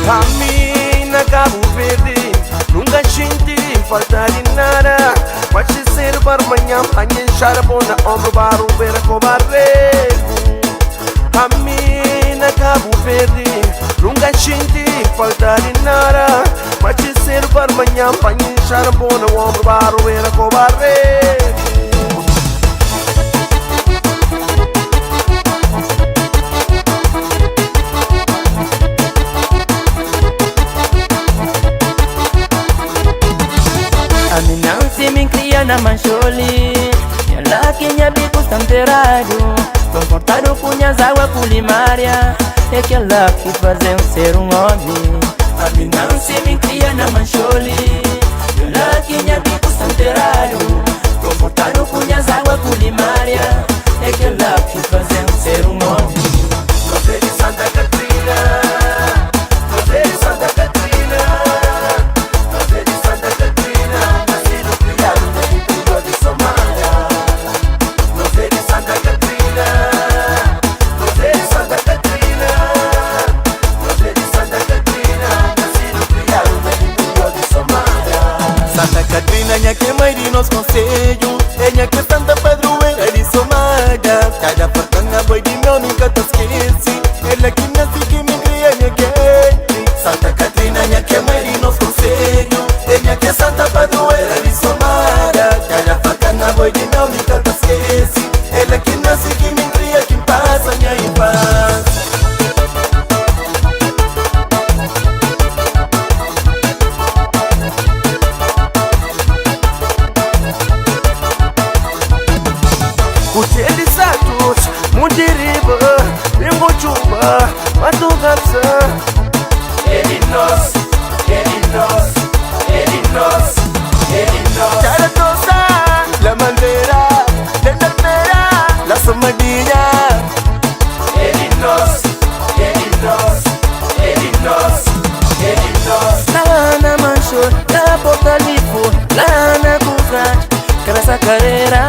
A mim na Cabo Verde nunca senti falta de nada. Mas se ser para amanhã, enxar a bona ombro para o ver a cobarde. A mim na Cabo Verde nunca senti falta de nada. Mas se ser para amanhã, enxar a bona ombro para o ver a cobarde. A mim não se me cria na mancholi, e lá que minha bico está enterrado, confortado com minhas águas culinárias, é que lá que fazem ser um homem. A mim não se me cria na mancholi, e lá que minha bico está enterrado, confortado com minhas águas culinárias, é que lá que fazem ser um homem. Você de Santa Catarina, você de Santa Catarina, você de Santa Catarina, nascido criado no interior de Somália. Você de Santa Catarina, você de Santa Catarina, você de Santa Catarina, nascido criado no interior de Somália. Santa Catarina, nha que mãe de nosso conselho, é nha que Santa Padroeira de Somália. Cada portanga boi de meu nunca te esqueci, ela que nasce que me cria nha que Santa Catarina, nha que mãe de nosso conselho, é nha que Santa Padroeira de Somália. Cada portanga boi de meu nunca te esqueci, ela que nasce que me cria que passa nha infância. Utilizados, Mundiriba, Bingochuba, Matugatsa. Ele nós, ele nós, ele nós, ele nós. Charatosa, la Malvera, la Nalmera, la Somadilla. Ele nós, ele nós, ele nós, ele nós. Lá na mancholi, na Porto Livre, lá na Cufrade, Caraça Careira.